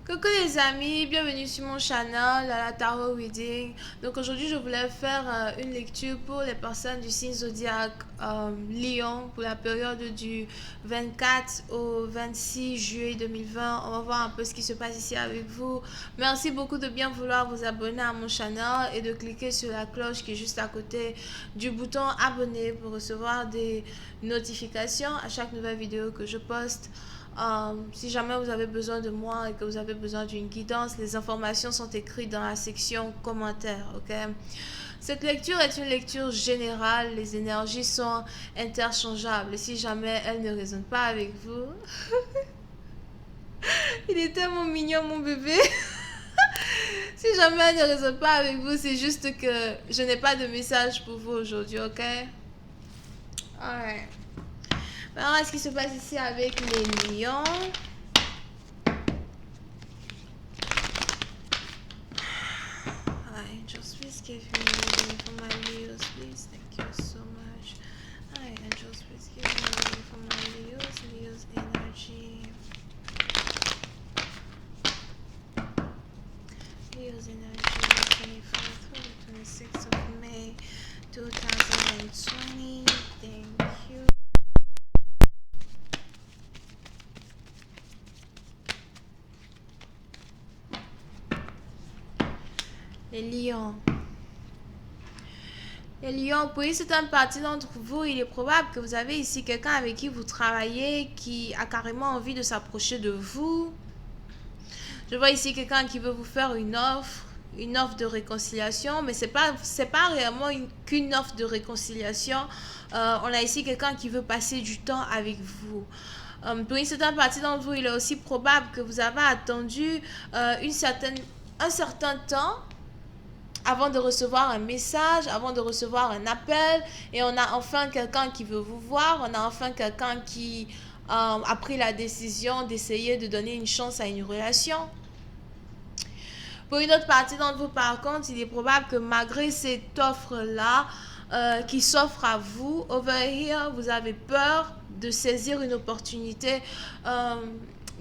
Coucou les amis, bienvenue sur mon channel, la Tarot Reading. Donc aujourd'hui je voulais faire une lecture pour les personnes du signe zodiaque Lion pour la période du 24 au 26 juillet 2020. On va voir un peu ce qui se passe ici avec vous. Merci beaucoup de bien vouloir vous abonner à mon channel et de cliquer sur la cloche qui est juste à côté du bouton abonner pour recevoir des notifications à chaque nouvelle vidéo que je poste. Si jamais vous avez besoin de moi et que vous avez besoin d'une guidance, les informations sont écrites dans la section commentaires, ok? Cette lecture est une lecture générale, les énergies sont interchangeables. Si jamais elles ne résonnent pas avec vous, il est tellement mignon mon bébé. Si jamais elles ne résonnent pas avec vous, c'est juste que je n'ai pas de message pour vous aujourd'hui, ok? Alright. Alors, ce qui se passe ici avec les lions? Angels, please give me a reading for my Leos, please. Thank you so much. Angels, please give me a reading for my Leos energy. Leos energy, 24th to the 26th of May, 2020. Thank you. Les lions. Les lions, pour une certaine partie d'entre vous, il est probable que vous avez ici quelqu'un avec qui vous travaillez, qui a carrément envie de s'approcher de vous. Je vois ici quelqu'un qui veut vous faire une offre de réconciliation, mais c'est pas réellement qu'une offre de réconciliation. On a ici quelqu'un qui veut passer du temps avec vous. Pour une certaine partie d'entre vous, il est aussi probable que vous avez attendu un certain temps avant de recevoir un message, avant de recevoir un appel, et on a enfin quelqu'un qui veut vous voir, on a enfin quelqu'un qui a pris la décision d'essayer de donner une chance à une relation. Pour une autre partie d'entre vous, par contre, il est probable que malgré cette offre-là qui s'offre à vous, over here, vous avez peur de saisir une opportunité.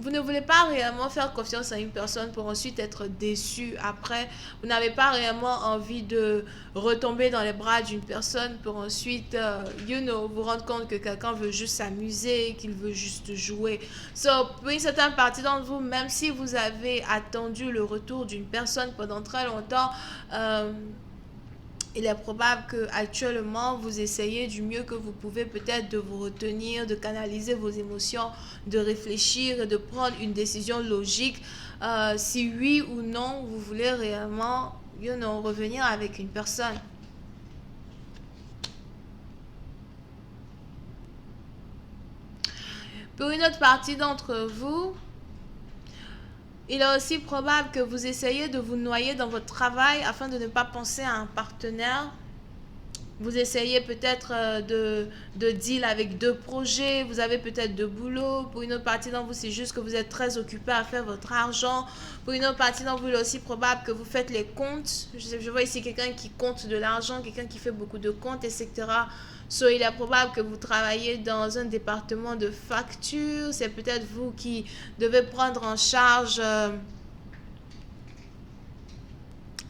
Vous ne voulez pas réellement faire confiance à une personne pour ensuite être déçu après. Vous n'avez pas réellement envie de retomber dans les bras d'une personne pour ensuite, vous rendre compte que quelqu'un veut juste s'amuser, qu'il veut juste jouer. Pour une certaine partie d'entre vous, même si vous avez attendu le retour d'une personne pendant très longtemps, il est probable que actuellement vous essayez du mieux que vous pouvez peut-être de vous retenir, de canaliser vos émotions, de réfléchir et de prendre une décision logique si oui ou non vous voulez réellement revenir avec une personne. Pour une autre partie d'entre vous, il est aussi probable que vous essayez de vous noyer dans votre travail afin de ne pas penser à un partenaire. Vous essayez peut-être de deal avec deux projets, vous avez peut-être deux boulots. Pour une autre partie d'entre vous, c'est juste que vous êtes très occupé à faire votre argent. Pour une autre partie d'entre vous, il est aussi probable que vous faites les comptes. Je vois ici quelqu'un qui compte de l'argent, quelqu'un qui fait beaucoup de comptes, etc. Il est probable que vous travaillez dans un département de facture. C'est peut-être vous qui devez prendre en charge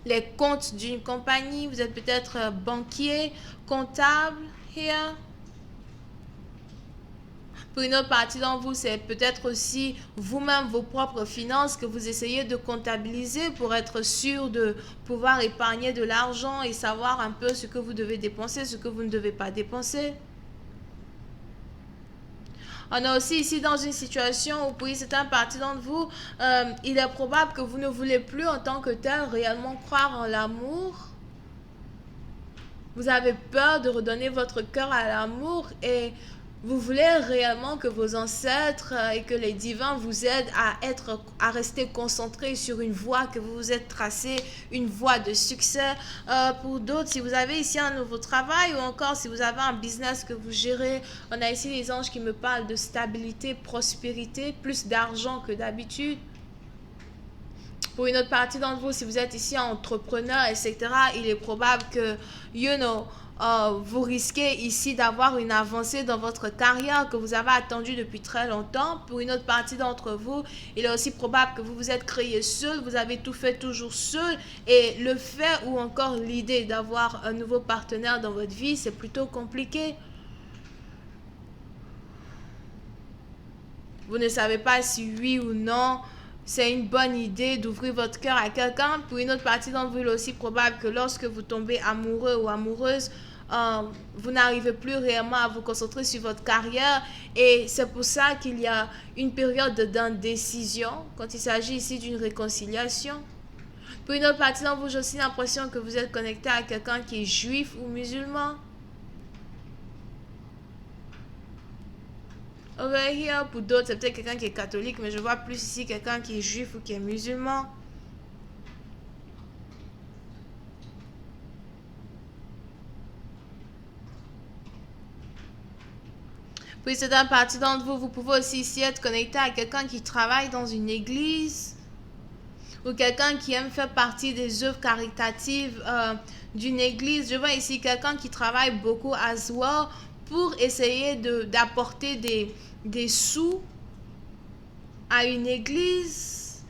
les comptes d'une compagnie. Vous êtes peut-être banquier, comptable, here. Pour une autre partie d'entre vous, c'est peut-être aussi vous-même vos propres finances que vous essayez de comptabiliser pour être sûr de pouvoir épargner de l'argent et savoir un peu ce que vous devez dépenser, ce que vous ne devez pas dépenser. On est aussi ici dans une situation où pour une certaine partie d'entre vous, il est probable que vous ne voulez plus en tant que tel réellement croire en l'amour. Vous avez peur de redonner votre cœur à l'amour et vous voulez réellement que vos ancêtres et que les divins vous aident à rester concentrés sur une voie que vous vous êtes tracée, une voie de succès. Pour d'autres, si vous avez ici un nouveau travail ou encore si vous avez un business que vous gérez, on a ici les anges qui me parlent de stabilité, prospérité, plus d'argent que d'habitude. Pour une autre partie d'entre vous, si vous êtes ici entrepreneur, etc., il est probable que, vous risquez ici d'avoir une avancée dans votre carrière que vous avez attendue depuis très longtemps. Pour une autre partie d'entre vous, il est aussi probable que vous vous êtes créé seul, vous avez tout fait toujours seul, et le fait ou encore l'idée d'avoir un nouveau partenaire dans votre vie, c'est plutôt compliqué. Vous ne savez pas si oui ou non c'est une bonne idée d'ouvrir votre cœur à quelqu'un. Pour une autre partie d'entre vous, il est aussi probable que lorsque vous tombez amoureux ou amoureuse, vous n'arrivez plus réellement à vous concentrer sur votre carrière, et c'est pour ça qu'il y a une période d'indécision quand il s'agit ici d'une réconciliation. Pour une autre partie d'entre vous, j'ai aussi l'impression que vous êtes connecté à quelqu'un qui est juif ou musulman. Over here, pour d'autres, c'est peut-être quelqu'un qui est catholique, mais je vois plus ici quelqu'un qui est juif ou qui est musulman. Puis c'est une partie d'entre vous, vous pouvez aussi ici être connecté à quelqu'un qui travaille dans une église ou quelqu'un qui aime faire partie des œuvres caritatives d'une église. Je vois ici quelqu'un qui travaille beaucoup à well pour essayer d'apporter des sous à une église.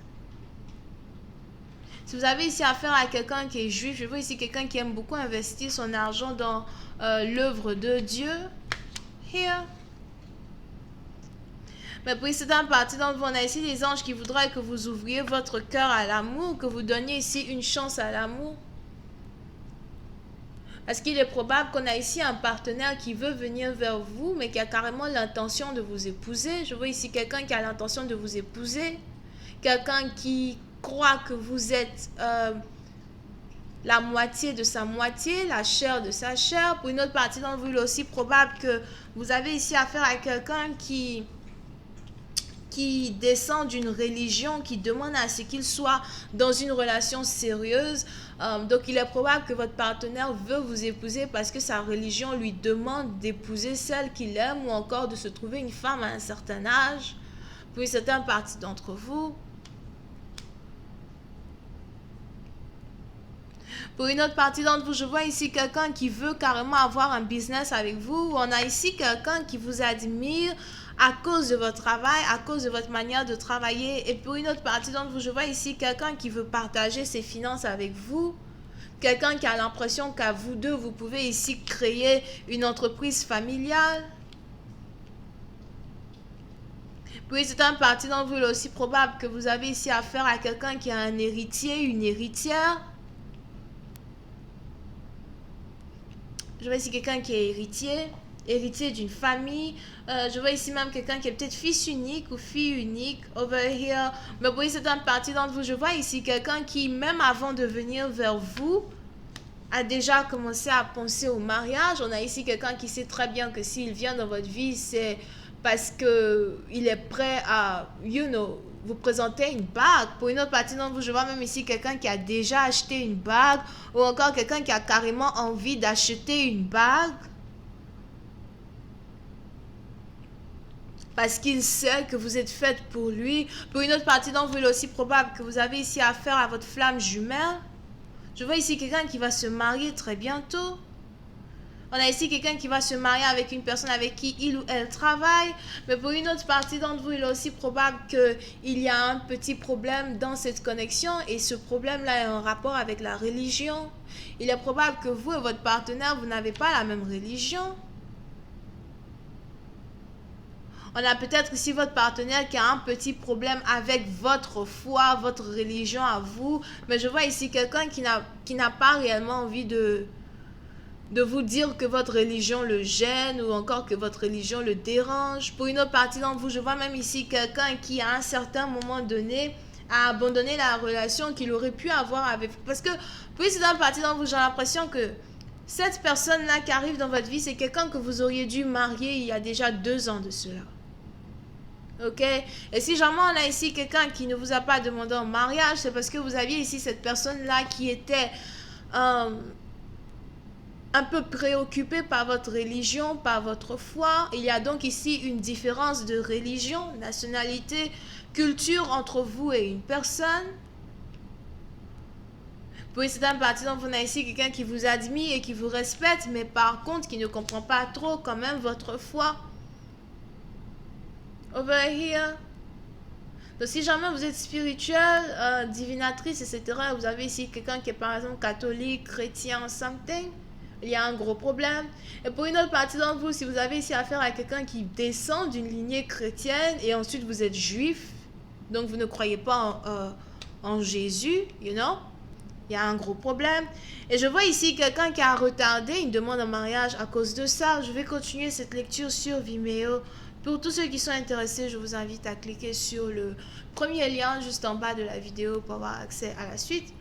Si vous avez ici affaire à quelqu'un qui est juif, je vois ici quelqu'un qui aime beaucoup investir son argent dans l'œuvre de Dieu. Here. Mais pour certaines parties d'entre vous, on a ici des anges qui voudraient que vous ouvriez votre cœur à l'amour, que vous donniez ici une chance à l'amour. Parce qu'il est probable qu'on a ici un partenaire qui veut venir vers vous, mais qui a carrément l'intention de vous épouser. Je vois ici quelqu'un qui a l'intention de vous épouser. Quelqu'un qui croit que vous êtes la moitié de sa moitié, la chair de sa chair. Pour une autre partie d'entre vous, il est aussi probable que vous avez ici affaire à quelqu'un qui descend d'une religion, qui demande à ce qu'il soit dans une relation sérieuse. Donc il est probable que votre partenaire veut vous épouser parce que sa religion lui demande d'épouser celle qu'il aime, ou encore de se trouver une femme à un certain âge. Pour une certaine partie d'entre vous. Pour une autre partie d'entre vous, je vois ici quelqu'un qui veut carrément avoir un business avec vous. On a ici quelqu'un qui vous admire à cause de votre travail, à cause de votre manière de travailler. Et pour une autre partie d'entre vous, je vois ici quelqu'un qui veut partager ses finances avec vous. Quelqu'un qui a l'impression qu'à vous deux, vous pouvez ici créer une entreprise familiale. Puis c'est une partie d'entre vous, il est aussi probable que vous avez ici affaire à quelqu'un qui a un héritier, une héritière. Je vois ici quelqu'un qui est héritier d'une famille. Je vois ici même quelqu'un qui est peut-être fils unique ou fille unique. Over here. Mais oui, c'est une partie d'entre vous. Je vois ici quelqu'un qui, même avant de venir vers vous, a déjà commencé à penser au mariage. On a ici quelqu'un qui sait très bien que s'il vient dans votre vie, c'est parce qu'il est prêt à, vous présenter une bague. Pour une autre partie d'entre vous, je vois même ici quelqu'un qui a déjà acheté une bague, ou encore quelqu'un qui a carrément envie d'acheter une bague parce qu'il sait que vous êtes faite pour lui. Pour une autre partie d'entre vous, il est aussi probable que vous avez ici affaire à votre flamme jumelle. Je vois ici quelqu'un qui va se marier très bientôt. On a ici quelqu'un qui va se marier avec une personne avec qui il ou elle travaille. Mais pour une autre partie d'entre vous, il est aussi probable qu'il y a un petit problème dans cette connexion. Et ce problème-là est en rapport avec la religion. Il est probable que vous et votre partenaire, vous n'avez pas la même religion. On a peut-être ici votre partenaire qui a un petit problème avec votre foi, votre religion à vous. Mais je vois ici quelqu'un qui n'a pas réellement envie de vous dire que votre religion le gêne, ou encore que votre religion le dérange. Pour une autre partie d'entre vous, je vois même ici quelqu'un qui à un certain moment donné a abandonné la relation qu'il aurait pu avoir avec vous. Parce que pour une certaine partie d'entre vous, j'ai l'impression que cette personne-là qui arrive dans votre vie, c'est quelqu'un que vous auriez dû marier il y a déjà 2 ans de cela. Ok? Et si jamais on a ici quelqu'un qui ne vous a pas demandé en mariage, c'est parce que vous aviez ici cette personne-là qui était un peu préoccupée par votre religion, par votre foi. Il y a donc ici une différence de religion, nationalité, culture entre vous et une personne. Pour une certaine partie d'entre vous, on a ici quelqu'un qui vous admire et qui vous respecte, mais par contre qui ne comprend pas trop quand même votre foi. Over here. Donc si jamais vous êtes spirituel, divinatrice, etc., vous avez ici quelqu'un qui est par exemple catholique, chrétien, something, il y a un gros problème. Et pour une autre partie d'entre vous, si vous avez ici affaire à quelqu'un qui descend d'une lignée chrétienne et ensuite vous êtes juif, donc vous ne croyez pas en Jésus, you know, il y a un gros problème. Et je vois ici quelqu'un qui a retardé une demande en mariage à cause de ça. Je vais continuer cette lecture sur Vimeo. Pour tous ceux qui sont intéressés, je vous invite à cliquer sur le premier lien juste en bas de la vidéo pour avoir accès à la suite.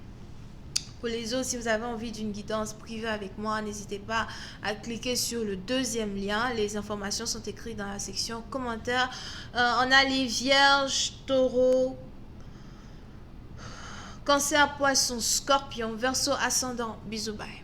Pour les autres, si vous avez envie d'une guidance privée avec moi, n'hésitez pas à cliquer sur le deuxième lien. Les informations sont écrites dans la section commentaires. On a les vierges, taureaux, cancer, poisson, scorpion, verseau, ascendant. Bisous, bye.